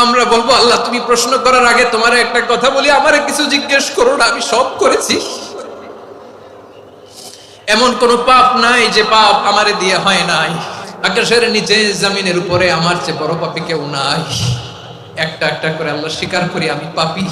আমরা বলবো আল্লাহ তুমি প্রশ্ন করার আগে তোমার একটা কথা বলি, আমারে কিছু জিজ্ঞেস করো না, আমি সব করেছি। এমন কোন পাপ নাই যে পাপ আমারে দিয়ে হয় নাই। আকাশের নিচে জমিনের উপরে আমার চেয়ে বড় পাপী কেউ নাই। একটা একটা করে আল্লাহ স্বীকার করি আমি পাপী,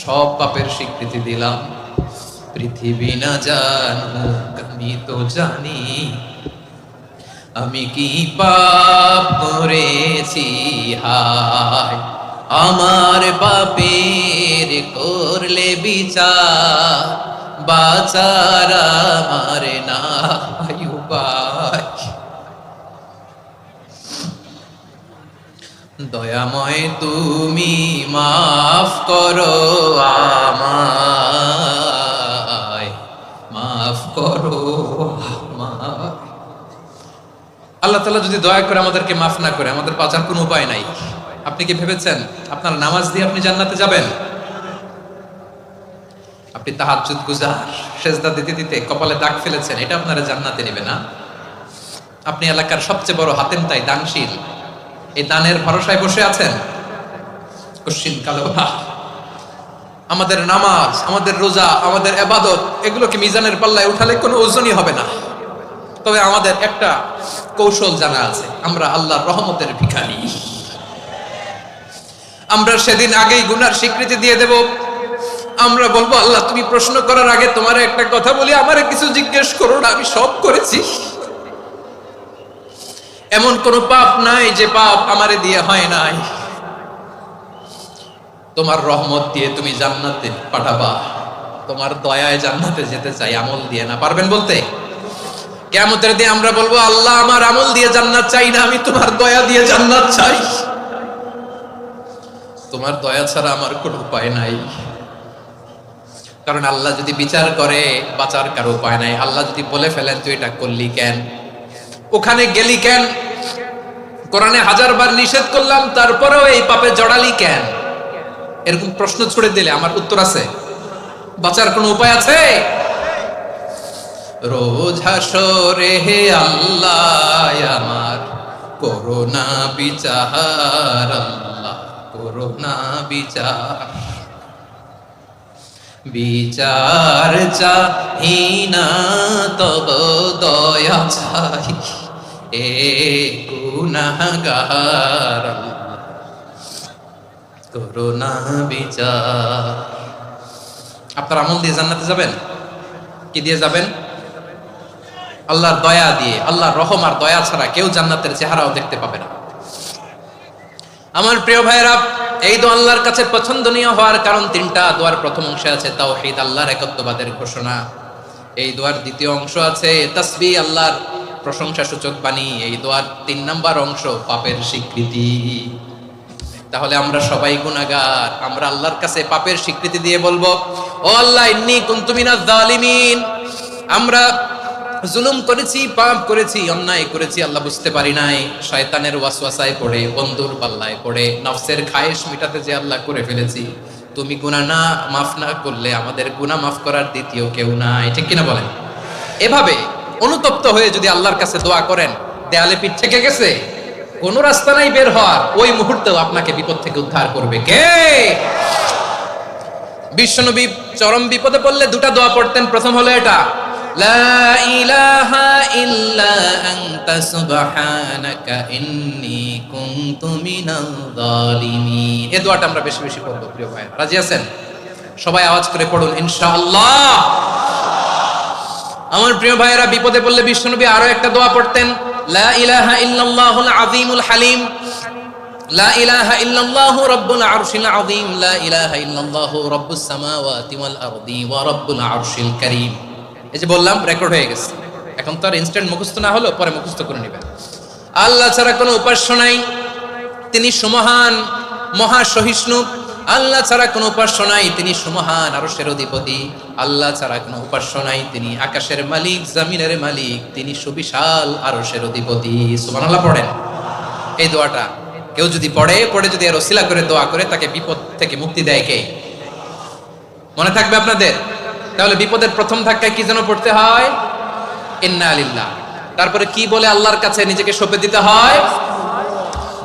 সব পাপের স্বীকৃতি দিলাম। পৃথিবী না জানুক আমি তো জানি আমি কি পাপ করেছি। হায় আমার পাপের করলে বিচার, বাঁচার আমার নাই উপায়। দয়াময় তুমি মাফ করো আমায়, মাফ করো আমায়। আল্লাহ তাআলা যদি দয়া করে আমাদেরকে মাফ না করে, আমাদের বাঁচার কোনো উপায় নাই। আপনি কি ভেবেছেন আপনার নামাজ দিয়ে আপনি জান্নাতে যাবেন? আপনি তাহাজ্জুদ গুজার, সেজদা দিতে দিতে কপালে দাগ ফেলেছেন, এটা আপনারা জান্নাতে নেবে না। আপনি এলাকার সবচেয়ে বড় হাতেম তাই দানশীল, এই দানের ভরসায় বসে আছেন কশিন কালো। আমাদের নামাজ, আমাদের রোজা, আমাদের ইবাদত, এগুলোকে মিজানের পাল্লায় উঠালে কোনো ওজনই হবে না। তবে আমাদের একটা কৌশল জানা আছে, আমরা আল্লাহর রহমতের ভিখারি। আমরা সেদিন আগেই গুনার স্বীকৃতি দিয়ে দেব। আমরা বলবো আল্লাহ তুমি প্রশ্ন করার আগে তোমার একটা কথা বলি, আমারে কিছু জিজ্ঞেস করো না, আমি সব করেছি। এমন কোন পাপ নাই যে পাপ আমারে দিয়ে হয় নাই। তোমার রহমত দিয়ে তুমি জান্নাতে পাঠাবা, তোমার দয়ায় জান্নাতে যেতে চাই, আমল দিয়ে না। পারবেন বলতে? কিয়ামতের দিন আমরা বলবো আল্লাহ আমার আমল দিয়ে জান্নাত চাই না, আমি তোমার দয়া দিয়ে জান্নাত চাই। তোমার দয়া ছাড়া আমার কোনো উপায় নাই। কারণ আল্লাহ যদি বিচার করে বাঁচার কারো উপায় নাই। আল্লাহ যদি বলে ফেলেন তুই এটা করলি কেন, ওখানে গেলি কেন, কোরআনে 1000 বার নিষেধ করলাম তারপরেও এই পাপে জড়ালি কেন, এরকম প্রশ্ন ছুড়ে দিলে আমার উত্তর আছে? বাঁচার কোনো উপায় আছে? রোজ হাসরে হে আল্লাহ আমার করোনা বিচার, আল্লাহ করোনা বিচার। বিচার চাহি না তব দয়া চাই, এ গুনাহগার আল্লাহ করোনা বিচার। আপনার আমল দিয়ে জান্নাতে যাবেন? কি দিয়ে যাবেন? আল্লাহর দয়া দিয়ে। আল্লাহর রহম আর দয়া ছাড়া কেউ জান্নাতের চেহারাও দেখতে পাবে না। আমার প্রিয় ভাইরা, এই দোয়া আল্লাহর কাছে পছন্দনীয় হওয়ার কারণ তিনটা। দোয়ার প্রথম অংশে আছে তাওহীদ, আল্লাহর একত্ববাদের ঘোষণা। এই দোয়ার দ্বিতীয় অংশ আছে তাসবিহ, আল্লাহর প্রশংসা সূচক বাণী। এই দোয়ার 3 নাম্বার অংশ পাপের স্বীকৃতি। তাহলে আমরা সবাই গুনাহগার। আমরা আল্লাহর কাছে পাপের স্বীকৃতি দিয়ে বলবো, ও আল্লাহ ইন্নী কুনতু মিনাজ জালিমিন, আমরা জুলুম করেছি, পাপ করেছি, অন্যায় করেছি, আল্লাহ বুঝতে পারি নাই। শয়তানের ওয়াসওয়াসায় পড়ে, বন্ধুর পাল্লায় পড়ে, নফসের খায়েশ মিটাতে যে আল্লাহ করে ফেলেছি। তুমি গুনাহ না মাফ না করলে আমাদের গুনাহ মাফ করার দ্বিতীয় কেউ নাই। ঠিক কিনা বলেন? এভাবে অনুতপ্ত হয়ে যদি আল্লাহর কাছে দোয়া করেন, দেয়ালে পিঠ থেকে গেছে, কোনো রাস্তা নাই বের হওয়ার, ওই মুহূর্তেও আপনাকে বিপদ থেকে উদ্ধার করবে কে? বিশ্বনবী চরম বিপদে পড়লে দুটা দোয়া পড়তেন। প্রথম হলো এটা, লা ইলাহা ইল্লা আনতা সুবহানাকা ইন্নী কুনতু মিনাল জালিমিন। এই দোয়াটা আমরা বেশি বেশি পড়ব প্রিয় ভাই। রাজি আছেন? সবাই আওয়াজ করে পড়ুন ইনশাআল্লাহ। আমার প্রিয় ভাইয়েরা, বিপদে পড়লে বিশ্বনবী আরো একটা দোয়া পড়তেন, লা ইলাহা ইল্লাল্লাহুল আযীমুল হালিম, লা ইলাহা ইল্লাল্লাহু রাব্বুল আরশিল আযীম, লা ইলাহা ইল্লাল্লাহু রাব্বুস সামাওয়াতি ওয়াল আরদি ওয়া রাব্বুল আরশিল কারীম। এই যে বললাম, রেকর্ড হয়ে গেছে। এখন তো আর ইনস্ট্যান্ট মুখস্থ না হলো, পরে মুখস্থ করে নেবেন। আল্লাহ ছাড়া কোনো উপাস্য নাই, তিনি সুমহান, মহা সহিষ্ণু। আল্লাহ ছাড়া কোনো উপাস্য নাই, তিনি সুমহান, আরশের অধিপতি। আল্লাহ ছাড়া কোনো উপাস্য নাই, তিনি আকাশের মালিক, জমিনের মালিক, তিনি সুবিশাল আরশের অধিপতি। সুবহানাল্লাহ পড়েন এই দোয়াটা। কেউ যদি পড়ে যদি এর ওসিলা করে দোয়া করে, তাকে বিপদ থেকে মুক্তি দেয় কে? মনে থাকবে আপনাদের? তাহলে বিপদের প্রথম ধাক্কায় কি যেন পড়তে হয়? ইন্না লিল্লাহ। তারপরে কি বলে আল্লাহর কাছে নিজেকে সঁপে দিতে হয়?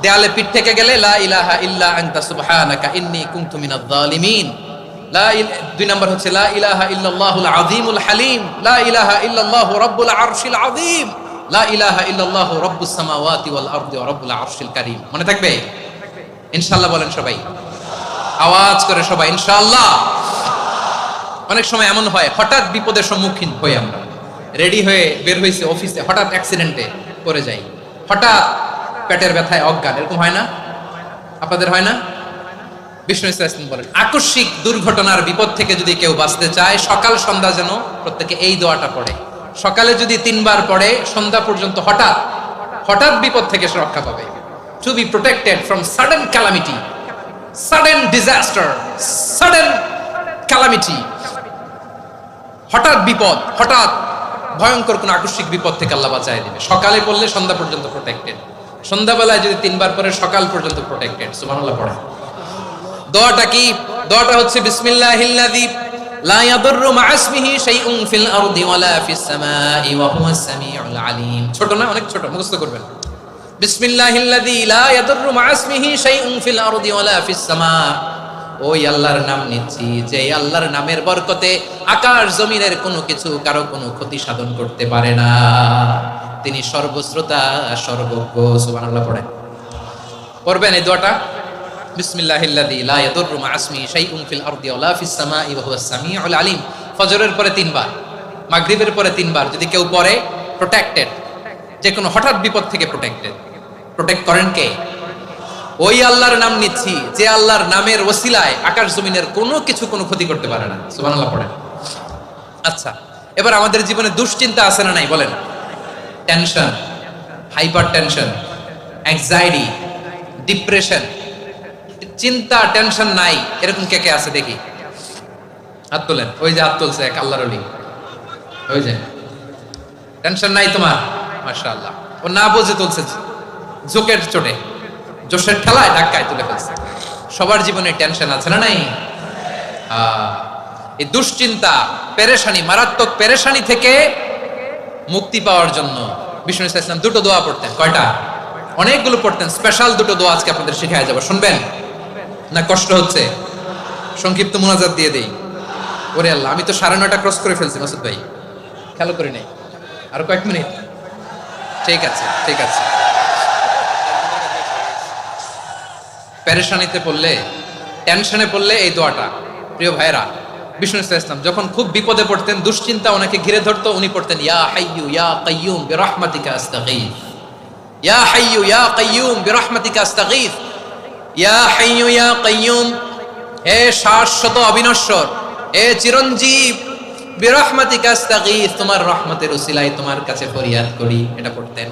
দেয়ালে পিঠ থেকে গেলে লা ইলাহা ইল্লা আনতা সুবহানাকা ইন্নী কুনতু মিনাজ জালিমিন। দুই নম্বর হচ্ছে লা ইলাহা ইল্লাল্লাহুল আযীমুল হালিম, লা ইলাহা ইল্লাল্লাহু রাব্বুল আরশিল আযীম, লা ইলাহা ইল্লাল্লাহু রাব্বুস সামাওয়াতি ওয়াল আরদি ওয়া রাব্বুল আরশিল কারীম। মনে থাকবে? ইনশাআল্লাহ বলেন সবাই, আওয়াজ করে সবাই ইনশাআল্লাহ। অনেক সময় এমন হয়, হঠাৎ বিপদের সম্মুখীন হই আমরা, রেডি হয়ে বের হইছে অফিসে, হঠাৎ অ্যাক্সিডেন্টে পড়ে যাই, হঠাৎ পেটের ব্যথায় অজ্ঞান, এরকম হয় না? আপনাদের হয় না? বিষ্ণু ইসলাম বলেন, আকস্মিক দুর্ঘটনার বিপদ থেকে যদি কেউ বাঁচতে চায়, সকাল সন্ধ্যা যেন প্রত্যেকে এই দোয়াটা পড়ে। সকালে যদি 3 বার পড়ে, সন্ধ্যা পর্যন্ত হঠাৎ হঠাৎ বিপদ থেকে সে রক্ষা পাবে। To be protected from sudden calamity, sudden disaster, sudden calamity, হঠাৎ বিপদ, হঠাৎ ভয়ঙ্কর কোন আকস্মিক বিপদ থেকে আল্লাহ বাঁচায় দিবে। সকালে পড়লে সন্ধ্যা পর্যন্ত প্রোটেক্টেড, সন্ধ্যাবেলায় যদি 3 বার পরে সকাল পর্যন্ত প্রোটেক্টেড। সুবহানাল্লাহ পড়ে। দোয়াটা কি? দোয়াটা হচ্ছে বিসমিল্লাহিল্লাযী লা ইয়াদুররু মা ইসমিহি শাইউন ফিল আরদি ওয়ালা ফিস সামাই ওয়া হুয়াস সামিউল আলীম। ছোট না? অনেক ছোট, মুখস্থ করবেন। বিসমিল্লাহিল্লাযী লা ইয়াদুররু মা ইসমিহি শাইউন ফিল আরদি ওয়ালা ফিস সামা। ওই আল্লাহর নাম নিচ্ছি, যে আল্লাহর নামের বরকতে আকাশ জমিনের কোনো কিছু কারো কোনো ক্ষতি সাধন করতে পারে না। তিনি সর্বশ্রোতা, সর্বজ্ঞ। সুবহানাল্লাহ পড়েন। পড়বেন এই দোয়াটা, বিসমিল্লাহিল্লাযী লা ইয়াদুররু মা ইসমিহি শাইউন ফিল আরদি ওয়ালা ফিস সামাই ওয়া হুয়াস সামিউল আলীম। ফজরের পরে 3 বার, মাগরিবের পরে 3 বার যদি কেউ পড়ে, প্রোটেক্টেড, যে কোনো হঠাৎ বিপদ থেকে প্রোটেক্টেড। প্রোটেক্ট করেন কে? ওই আল্লাহর নাম নিচ্ছি, যে আল্লাহর নামের ওসিলায় আকাশ জমিনের কোনো কিছু কোনো ক্ষতি করতে পারে না। সুবহানাল্লাহ পড়েন। আচ্ছা, এবার আমাদের জীবনে দুশ্চিন্তা আছে না নাই বলেন? Tension, hyper tension, anxiety, depression, চিন্তা, টেনশন নাই, এরকম কে কে আছে দেখি? হাত তোলেন। ওই যে হাত তুলছে এক আল্লাহর ওলি, ওই যে। টেনশন নাই তোমার? মাশাআল্লাহ। ও না বুঝে তুলছে, জোকের চোটে, জোশের ঠেলায় ধাক্কায় তুলে ফেলছে। সবার জীবনে টেনশন আছে না নাই? এই দুশ্চিন্তা, পেরেশানি, মারাত্মক পেরেশানি থেকে মুক্তি পাওয়ার জন্য বিষ্ণু ইসলাম 2টো দোয়া পড়তেন। কয়টা? অনেকগুলো পড়তেন। স্পেশাল 2টো দোয়া আজকে আপনাদের শিখায় যাব, শুনবেন না? কষ্ট হচ্ছে? সংক্ষিপ্ত মুনাজাত দিয়ে দেই। ওরে আল্লাহ, আমি তো 9:30 ক্রস করে ফেলছি মাসুদ ভাই, খেয়াল করি নাই। আরো কয়েক মিনিট? ঠিক আছে, ঠিক আছে। পেরেশানিতে পড়লে, টেনশনে পড়লে এই দোয়াটা, প্রিয় ভাইরা, বিষ্ণু ইসলাম যখন খুব বিপদে পড়তেন, দুশ্চিন্তা ওনাকে ঘিরে ধরতো, উনি পড়তেন ইয়া হাইয়্যু ইয়া কাইয়্যুম বিরহমাতিকা আস্তাগীথ, ইয়া হাইয়্যু ইয়া কাইয়্যুম বিরহমাতিকা আস্তাগীথ, ইয়া হাইয়্যু ইয়া কাইয়্যুম, হে শাশ্বত অবিনশ্বর, হে চিরঞ্জীব, বিরহমাতিকা আস্তাগীথ, তোমার রহমতের উসিলায় তোমার কাছে ফরিয়াদ করি। এটা পড়তেন।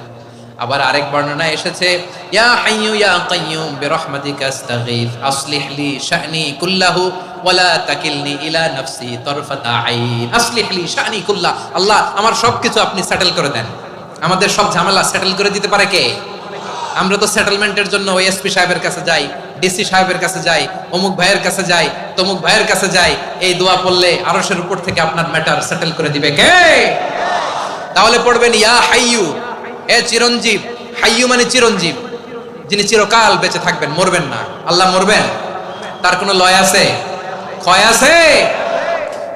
আবার আরেক বর্ণনা এসেছে ইয়া হাইয়্যু ইয়া কাইয়্যুম বিরহমাতিকা আস্তাগীথ আসলিহ লি শা'নি কুল্লাহু ওয়ালা তাকিলনি ইলা নাফসি তারফাতা আইন। আসলিহ লি শা'নি কুল্লাহ, আল্লাহ আমার সবকিছু আপনি সেটেল করে দেন। আমাদের সব ঝামেলা সেটেল করে দিতে পারে কে? আমরা তো সেটেলমেন্টের জন্য ওই এসপি সাহেবের কাছে যাই, ডিসি সাহেবের কাছে যাই, অমুক ভাইয়ের কাছে যাই, তমুক ভাইয়ের কাছে যাই। এই দোয়া পড়লে আরশের উপর থেকে আপনার ম্যাটার সেটেল করে দিবে কে? তাহলে পড়বেন ইয়া হাইয়্যু, এ চিরঞ্জীব। হাইয়্যু মানে চিরঞ্জীব, যিনি চিরকাল বেঁচে থাকবেন, মরবেন না। আল্লাহ মরবেন? তার কোনো লয় আছে? ক্ষয় আছে?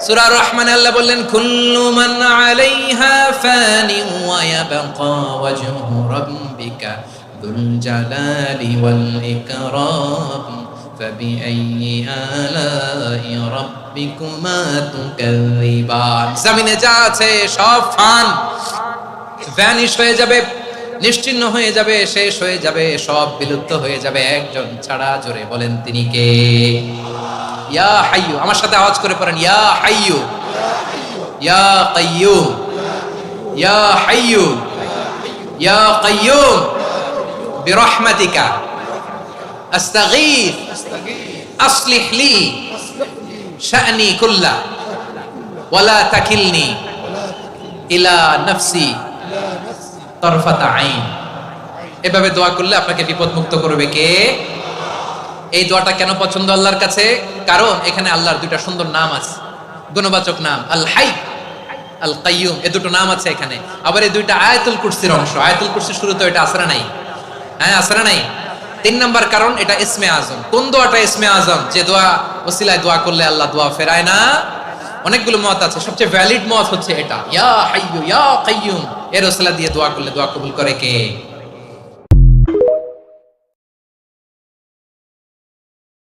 সূরা রহমানে আল্লাহ বললেন কুল্লু মান আলাইহা ফানি ওয়া ইয়াবকা ওয়াজহু রাব্বিকা যুল জালালি ওয়াল ইকরাম ফাবিআইয়ি আলাই রাব্বিকুমা তুকাযিবান। জমিনে যা আছে সব ফান, ভ্যানিশ হয়ে যাবে, নিশ্চিহ্ন হয়ে যাবে, শেষ হয়ে যাবে, সব বিলুপ্ত হয়ে যাবে, একজন ছাড়া। জোরে বলেন তিনি কে? ইয়া হাইয়্যু। আমার সাথে আওয়াজ করে পড়েন ইয়া হাইয়্যু ইয়া কাইয়্যুম ইয়া হাইয়্যু ইয়া কাইয়্যুম বিরহমাতিকা আস্তাগীথ আসলিহ লি শা'নি কুল্লাহ ওয়ালা তাকিলনি ইলা নাফসি তারফাতা আইন। এভাবে দোয়া করলে আপনাকে বিপদ মুক্ত করবে কে? এই দোয়াটা কেন পছন্দ আল্লাহর কাছে? কারণ এখানে আল্লাহর 2টা সুন্দর নাম আছে, গুণবাচক নাম, আল হাই, আল কাইয়ুম। এই 2টো নাম আছে এখানে। আবার এই 2টা আয়াতুল কুরসির অংশ। আয়াতুল কুরসির শুরুতে এটা আসরা নাই? হ্যাঁ, আসরা নাই? তিন নাম্বার কারণ এটা ইসমে আজম। কোন দোয়াটা ইসমে আজম? যে দোয়া ওসিলায় দোয়া করলে আল্লাহ দোয়া ফেরায় না। অনেকগুলো মত আছে, সবচেয়ে ভ্যালিড মত হচ্ছে এটা, ইয়া হাইয়ু ইয়া কাইয়ুম, এর ওসিলা দিয়ে দোয়া করলে দোয়া কবুল করে কে?